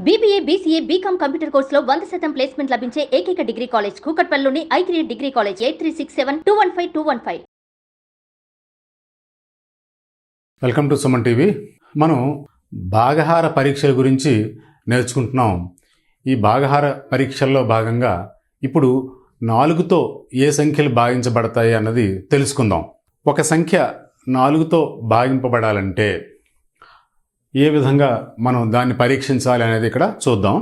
BBA, BCA, BCom computer కోర్సులో 100% placement లభించే ఏకైక డిగ్రీ కాలేజ్ కూకట్పల్లిలోని i3 degree college 8367215215. Welcome to Suman TV. మనం భాగహార పరీక్షల గురించి నేర్చుకుంటున్నాం. ఈ భాగహార పరీక్షల్లో భాగంగా ఇప్పుడు 4తో ఏ సంఖ్యలు భాగించబడతాయి అన్నది తెలుసుకుందాం. ఒక సంఖ్య 4తో భాగింపబడాలంటే ఏ విధంగా మనం దాన్ని పరీక్షించాలి అనేది ఇక్కడ చూద్దాం.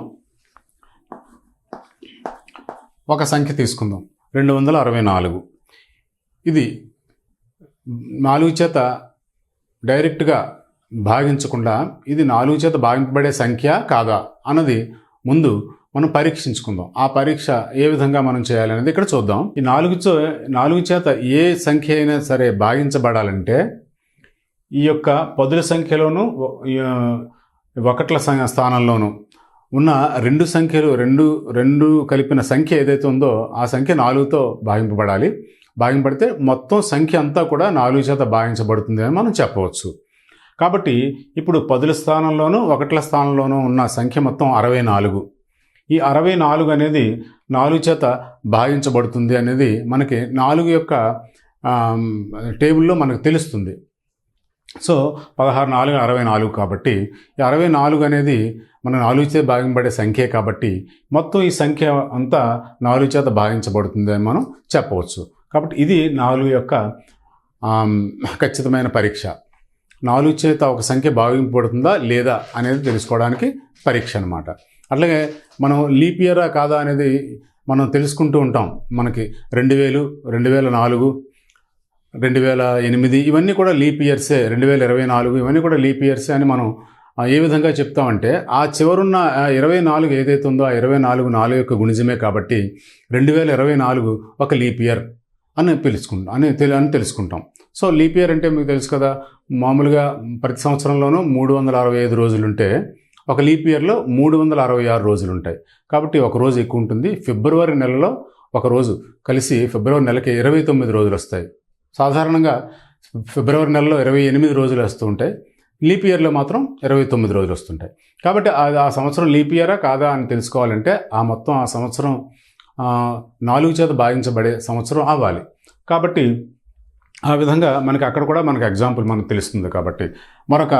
ఒక సంఖ్య తీసుకుందాం, 264. ఇది 4 చేత డైరెక్ట్గా భాగించకుండా ఇది 4 చేత భాగింపబడే సంఖ్య కాదా అన్నది ముందు మనం పరీక్షించుకుందాం. ఆ పరీక్ష ఏ విధంగా మనం చేయాలనేది ఇక్కడ చూద్దాం. ఈ 4 చేత ఏ సంఖ్య అయినా సరే భాగించబడాలంటే ఈ యొక్క పదుల సంఖ్యలోను ఒకట్ల స్థానంలోను ఉన్న రెండు సంఖ్యలు రెండు కలిపిన సంఖ్య ఏదైతే ఉందో ఆ సంఖ్య 4తో భాగింపబడాలి. భాగింపడితే మొత్తం సంఖ్య అంతా కూడా 4 చేత భాగించబడుతుంది అని మనం చెప్పవచ్చు. కాబట్టి ఇప్పుడు పదుల స్థానంలోను ఒకట్ల స్థానంలోనూ ఉన్న సంఖ్య మొత్తం 64. ఈ 64 అనేది 4 చేత భాగించబడుతుంది అనేది మనకి 4 యొక్క టేబుల్లో మనకు తెలుస్తుంది. సో 16, 4, 64 కాబట్టి ఈ 64 అనేది మన 4 చేత భాగింపబడే సంఖ్య కాబట్టి మొత్తం ఈ సంఖ్య అంతా 4 చేత భాగించబడుతుంది అని మనం చెప్పవచ్చు. కాబట్టి ఇది 4 యొక్క ఖచ్చితమైన పరీక్ష. 4 చేత ఒక సంఖ్య భాగింపబడుతుందా లేదా అనేది తెలుసుకోవడానికి పరీక్ష అన్నమాట. అట్లాగే మనం లీప్ ఇయరా కాదా అనేది మనం తెలుసుకుంటూ ఉంటాం. మనకి 2000, 2004, 2008 ఇవన్నీ కూడా లీప్ ఇయర్సే. 2024 ఇవన్నీ కూడా లీప్ ఇయర్సే అని మనం ఏ విధంగా చెప్తామంటే ఆ చివరున్న 24 ఏదైతే ఉందో ఆ 24 4 యొక్క గుణిజమే కాబట్టి 2024 ఒక లీప్ ఇయర్ అని తెలుసుకుంటాం. సో లీప్ ఇయర్ అంటే మీకు తెలుసు కదా, మామూలుగా ప్రతి సంవత్సరంలోనూ 365 రోజులుంటే ఒక లీప్ ఇయర్లో 366 రోజులు ఉంటాయి. కాబట్టి ఒక రోజు ఎక్కువ ఉంటుంది. ఫిబ్రవరి నెలలో ఒక రోజు కలిసి ఫిబ్రవరి నెలకి 29 రోజులు వస్తాయి. సాధారణంగా ఫిబ్రవరి నెలలో 28 రోజులు వస్తూ ఉంటాయి. లీప్ ఇయర్లో మాత్రం 29 రోజులు వస్తుంటాయి. కాబట్టి ఆ సంవత్సరం లీప్ ఇయరా కాదా అని తెలుసుకోవాలంటే ఆ మొత్తం ఆ సంవత్సరం 4 చేత భాగించబడే సంవత్సరం అవ్వాలి. కాబట్టి ఆ విధంగా మనకి అక్కడ కూడా మనకు ఎగ్జాంపుల్ మనకు తెలుస్తుంది. కాబట్టి మరొక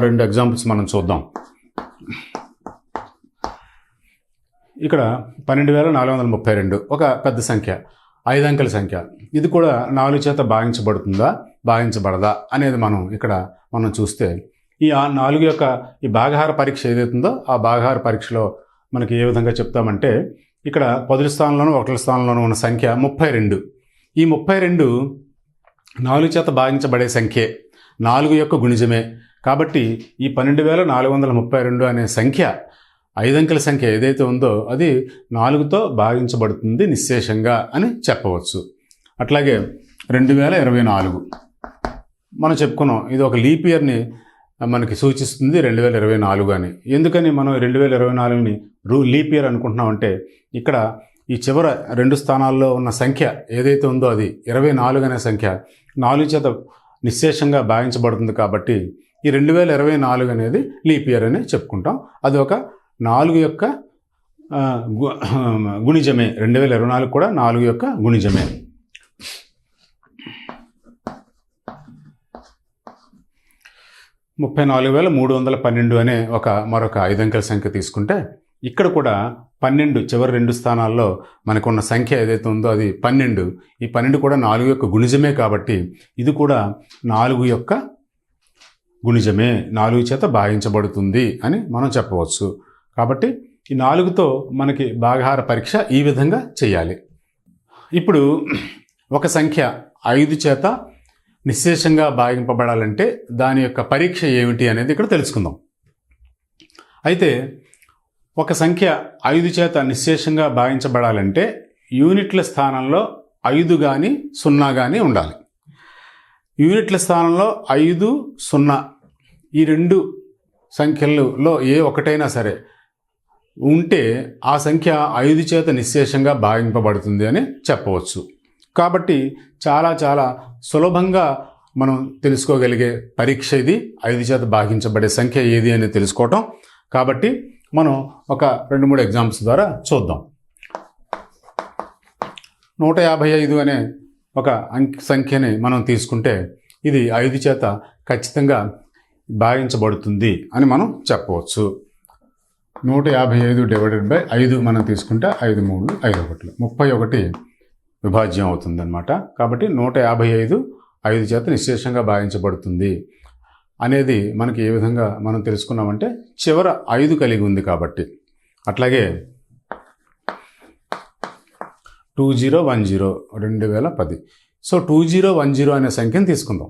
2 ఎగ్జాంపుల్స్ మనం చూద్దాం. ఇక్కడ 12,432 ఒక పెద్ద సంఖ్య, 5 అంకెల సంఖ్య. ఇది కూడా 4 చేత భాగించబడుతుందా భాగించబడదా అనేది మనం చూస్తే ఈ 4 యొక్క ఈ భాగహార పరీక్ష ఏదైతుందో ఆ భాగహార పరీక్షలో మనకి ఏ విధంగా చెప్తామంటే ఇక్కడ పదుల స్థానంలోనూ ఒకట్ల స్థానంలోనూ ఉన్న సంఖ్య 32. ఈ 32 4 చేత భాగించబడే సంఖ్యే, 4 యొక్క గుణిజమే. కాబట్టి ఈ 12,432 అనే సంఖ్య 5 అంకెల సంఖ్య ఏదైతే ఉందో అది 4తో భాగించబడుతుంది నిశ్శేషంగా అని చెప్పవచ్చు. అట్లాగే 2024 మనం చెప్పుకున్నాం, ఇది ఒక లీప్ ఇయర్ని మనకి సూచిస్తుంది 2024 అని. ఎందుకని మనం 2024ని లీప్ ఇయర్ అనుకుంటున్నామంటే ఇక్కడ ఈ చివర 2 స్థానాల్లో ఉన్న సంఖ్య ఏదైతే ఉందో అది 24 అనే సంఖ్య 4 చేత నిశ్శేషంగా భాగించబడుతుంది. కాబట్టి ఈ 2024 అనేది లీప్ ఇయర్ అని చెప్పుకుంటాం. అది ఒక 4 యొక్క గుణిజమే. 2024 కూడా 4 యొక్క గుణిజమే. $34,312 అనే మరొక 5 అంకెల సంఖ్య తీసుకుంటే ఇక్కడ కూడా 12 చివరి 2 స్థానాల్లో మనకున్న సంఖ్య ఏదైతే ఉందో అది 12. ఈ 12 కూడా 4 యొక్క గుణిజమే కాబట్టి ఇది కూడా 4 యొక్క గుణిజమే, 4 చేత భాగించబడుతుంది అని మనం చెప్పవచ్చు. కాబట్టి ఈ 4తో మనకి భాగహార పరీక్ష ఈ విధంగా చేయాలి. ఇప్పుడు ఒక సంఖ్య 5 చేత నిశ్శేషంగా భాగింపబడాలంటే దాని యొక్క పరీక్ష ఏమిటి అనేది ఇక్కడ తెలుసుకుందాం. అయితే ఒక సంఖ్య 5 చేత నిశ్శేషంగా భాగించబడాలంటే యూనిట్ల స్థానంలో 5 కానీ 0 కానీ ఉండాలి. యూనిట్ల స్థానంలో 5, 0 ఈ 2 సంఖ్యలలో ఏ ఒకటైనా సరే ఉంటే ఆ సంఖ్య 5 చేత నిశ్శేషంగా భాగింపబడుతుంది అని చెప్పవచ్చు. కాబట్టి చాలా సులభంగా మనం తెలుసుకోగలిగే పరీక్ష ఇది. 5 చేత భాగించబడే సంఖ్య ఏది అని తెలుసుకోవటం. కాబట్టి మనం ఒక 2-3 ఎగ్జాంపుల్స్ ద్వారా చూద్దాం. 155 అనే ఒక సంఖ్యని మనం తీసుకుంటే ఇది 5 చేత ఖచ్చితంగా భాగించబడుతుంది అని మనం చెప్పవచ్చు. 155 డివైడెడ్ బై 5 మనం తీసుకుంటే 5 3 5 1 31 విభాజ్యం అవుతుంది అనమాట. కాబట్టి 155 5 చేత నిశ్శేషంగా భాగించబడుతుంది అనేది మనకి ఏ విధంగా మనం తెలుసుకున్నామంటే చివర 5 కలిగి ఉంది కాబట్టి. అట్లాగే 2010 2010. సో 2010 అనే సంఖ్యను తీసుకుందాం.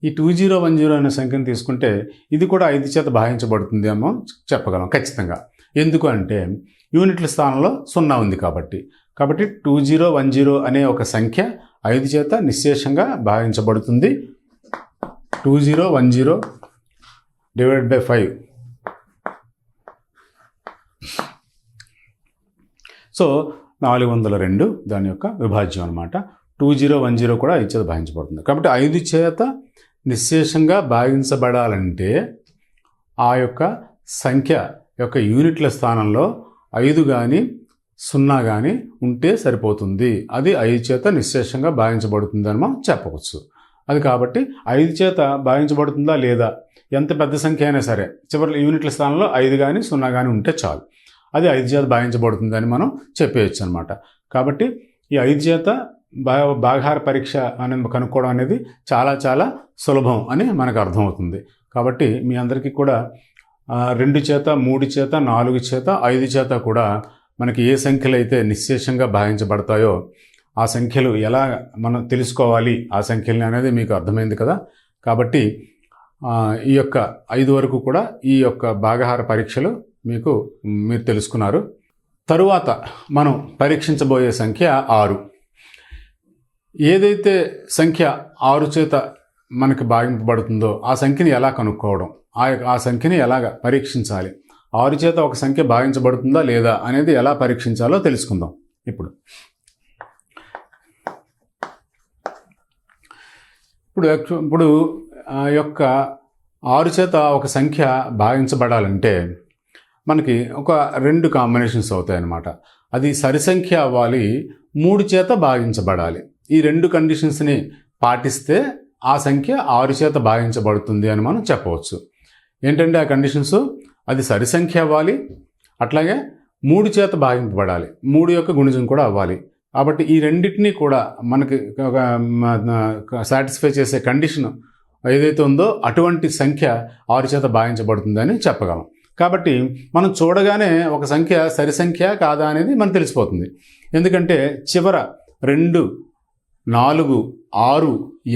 ఈ 2010 అనే సంఖ్యను తీసుకుంటే ఇది కూడా 5 చేత భాగించబడుతుంది అని చెప్పగలం ఖచ్చితంగా. ఎందుకు అంటే యూనిట్ల స్థానంలో 0 ఉంది కాబట్టి. కాబట్టి 2010 అనే ఒక సంఖ్య 5 చేత నిశ్శేషంగా భాగించబడుతుంది. 2010 డివైడెడ్ బై 5. సో 402 దాని యొక్క విభాజ్యం అనమాట. 2010 కూడా 5 చేత భాగించబడుతుంది. కాబట్టి 5 చేత నిశ్శేషంగా భాగించబడాలంటే ఆ యొక్క సంఖ్య యొక్క యూనిట్ల స్థానంలో 5 కానీ 0 కానీ ఉంటే సరిపోతుంది. అది 5 చేత నిశ్శేషంగా భాగించబడుతుంది అని మనం చెప్పవచ్చు. అది కాబట్టి 5 చేత భాగించబడుతుందా లేదా, ఎంత పెద్ద సంఖ్య అయినా సరే చివరి యూనిట్ల స్థానంలో 5 కానీ 0 కానీ ఉంటే చాలు, అది 5 చేత భాగించబడుతుందని మనం చెప్పేయచ్చు అనమాట. కాబట్టి ఈ 5 చేత భాగాహార పరీక్ష అనేది కనుక్కోవడం అనేది చాలా చాలా సులభం అని మనకు అర్థమవుతుంది. కాబట్టి మీ అందరికీ కూడా 2 చేత 3 చేత 4 చేత 5 చేత కూడా మనకి ఏ సంఖ్యలు అయితే నిశ్శేషంగా భాగించబడతాయో ఆ సంఖ్యలు ఎలా మనం తెలుసుకోవాలి ఆ సంఖ్యలని అనేది మీకు అర్థమైంది కదా. కాబట్టి ఈ యొక్క 5 వరకు కూడా ఈ యొక్క భాగాహార పరీక్షలు మీరు తెలుసుకున్నారు. తరువాత మనం పరీక్షించబోయే సంఖ్య 6. ఏదైతే సంఖ్య 6 చేత మనకి భాగింపబడుతుందో ఆ సంఖ్యని ఎలా కనుక్కోవడం, ఆ సంఖ్యని ఎలాగ పరీక్షించాలి, 6 చేత ఒక సంఖ్య భాగించబడుతుందా లేదా అనేది ఎలా పరీక్షించాలో తెలుసుకుందాం. ఇప్పుడు ఆ యొక్క 6 చేత ఒక సంఖ్య భాగించబడాలంటే మనకి ఒక 2 కాంబినేషన్స్ అవుతాయి అన్నమాట. అది సరి సంఖ్య అవ్వాలి, 3 చేత భాగించబడాలి. ఈ 2 కండిషన్స్ని పాటిస్తే ఆ సంఖ్య 6 చేత భాగించబడుతుంది అని మనం చెప్పవచ్చు. ఏంటంటే ఆ కండిషన్స్, అది సరి సంఖ్య అవ్వాలి, అట్లాగే 3 చేత భాగింపబడాలి, 3 యొక్క గుణిజం కూడా అవ్వాలి. కాబట్టి ఈ రెండింటినీ కూడా మనకి సాటిస్ఫై చేసే కండిషన్ ఏదైతే ఉందో అటువంటి సంఖ్య 6 చేత భాగించబడుతుందని చెప్పగలం. కాబట్టి మనం చూడగానే ఒక సంఖ్య సరి సంఖ్య కాదా అనేది మనకు తెలిసిపోతుంది. ఎందుకంటే చివర 2, 4, 6,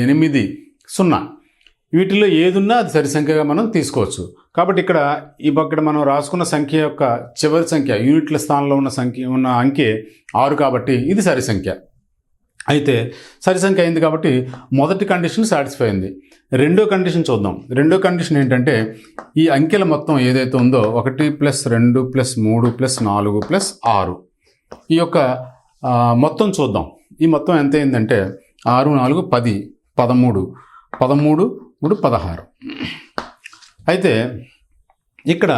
8, 0 వీటిలో ఏదున్నా అది సరి సంఖ్యగా మనం తీసుకోవచ్చు. కాబట్టి ఇక్కడ మనం రాసుకున్న సంఖ్య యొక్క చివరి సంఖ్య యూనిట్ల స్థానంలో ఉన్న అంకె 6 కాబట్టి ఇది సరి సంఖ్య. అయితే సరి సంఖ్య అయింది కాబట్టి మొదటి కండిషన్ సాటిస్ఫై అయింది. రెండో కండిషన్ చూద్దాం. రెండో కండిషన్ ఏంటంటే ఈ అంకెల మొత్తం ఏదైతే ఉందో 1 + 2 + 3 + 4 + 6 ఈ యొక్క మొత్తం చూద్దాం. ఈ మొత్తం ఎంత అయిందంటే 6, 4, 10, 13, 13, 3, 16. అయితే ఇక్కడ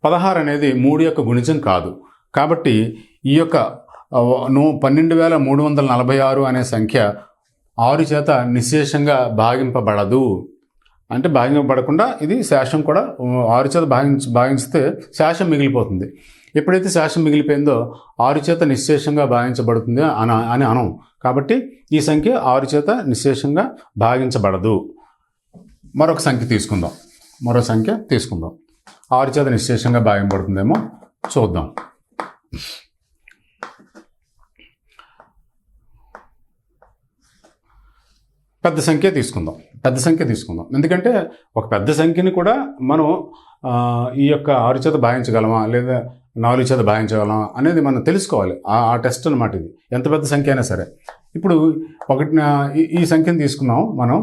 16 అనేది 3 యొక్క గుణిజం కాదు. కాబట్టి ఈ యొక్క 12,346 అనే సంఖ్య 6 చేత నిశ్శేషంగా భాగింపబడదు. అంటే భాగింపబడకుండా ఇది శేషం కూడా 6 చేత భాగించితే శేషం మిగిలిపోతుంది. ఎప్పుడైతే శేషం మిగిలిపోయిందో 6 చేత నిశ్శేషంగా భాగించబడుతుంది అని అనం. కాబట్టి ఈ సంఖ్య 6 చేత నిశ్శేషంగా భాగించబడదు. మరో సంఖ్య తీసుకుందాం. 6 చేత నిశ్శేషంగా భాగింపబడుతుందేమో చూద్దాం. పెద్ద సంఖ్య తీసుకుందాం. ఎందుకంటే ఒక పెద్ద సంఖ్యని కూడా మనం ఈ యొక్క 6 చేత భాగించగలమా లేదా 4 చేత భాగించగలమా అనేది మనం తెలుసుకోవాలి. ఆ టెస్ట్ అన్నమాట ఇది, ఎంత పెద్ద సంఖ్య అయినా సరే. ఇప్పుడు ఈ సంఖ్యను తీసుకున్నాం మనం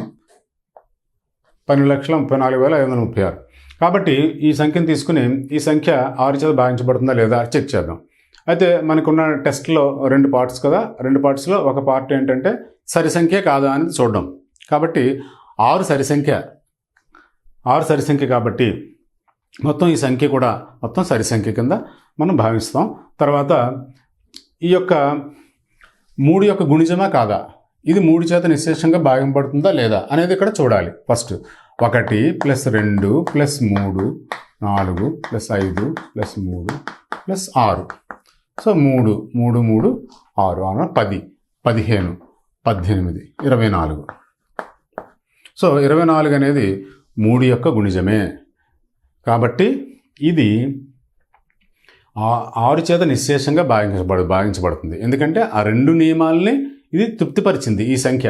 12,34,536. కాబట్టి ఈ సంఖ్యను తీసుకుని ఈ సంఖ్య 6 చేత భాగించబడుతుందా లేదా చెక్ చేద్దాం. అయితే మనకున్న టెస్ట్లో 2 పార్ట్స్ కదా. 2 పార్ట్స్లో ఒక పార్ట్ ఏంటంటే సరి సంఖ్య కాదా అనేది చూడడం. కాబట్టి 6 సరి సంఖ్య కాబట్టి మొత్తం ఈ సంఖ్య కూడా మొత్తం సరి సంఖ్య కింద మనం భావిస్తాం. తర్వాత ఈ యొక్క 3 యొక్క గుణిజమా కాదా, ఇది 3 చేత నిశ్శేషంగా భాగింపబడుతుందా లేదా అనేది ఇక్కడ చూడాలి. ఫస్ట్ 1 + 2 + 3 4 + 5 + 3 + 6. సో 3 3 3 6 10 15 18 24. సో 24 అనేది 3 యొక్క గుణిజమే. కాబట్టి ఇది 6 చేత నిశ్శేషంగా భాగించబడుతుంది. ఎందుకంటే ఆ 2 నియమాలని ఇది తృప్తిపరిచింది. ఈ సంఖ్య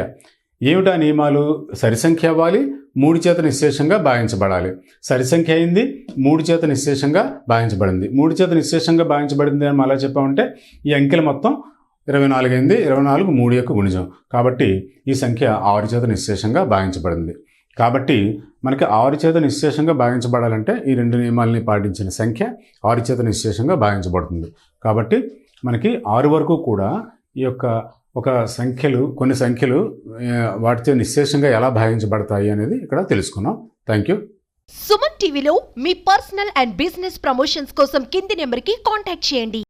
ఏమిటా నియమాలు? సరి సంఖ్య అవ్వాలి, 3 చేత నిశ్శేషంగా భాగించబడాలి. సరి సంఖ్య అయింది, 3 చేత నిశ్శేషంగా భాగించబడింది. 3 చేత నిశ్శేషంగా భాగించబడింది అని అలా చెప్పామంటే ఈ అంకెలు మొత్తం 24 అయింది. 24 3 యొక్క గుణిజం. కాబట్టి ఈ సంఖ్య 6 చేత నిశ్శేషంగా భాగించబడింది. కాబట్టి మనకి 6 చేత నిశ్శేషంగా భాగించబడాలంటే ఈ 2 నియమాలని పాటించిన సంఖ్య 6 చేత నిశ్శేషంగా భాగించబడుతుంది. కాబట్టి మనకి 6 వరకు కూడా ఈ యొక్క కొన్ని సంఖ్యలు వాటితో నిశ్శేషంగా ఎలా భాగించబడతాయి అనేది ఇక్కడ తెలుసుకున్నాం. Thank you. సుమన్ టీవీలో మీ పర్సనల్ అండ్ బిజినెస్ ప్రమోషన్స్ కోసం కింది నెంబర్కి కాంటాక్ట్ చేయండి.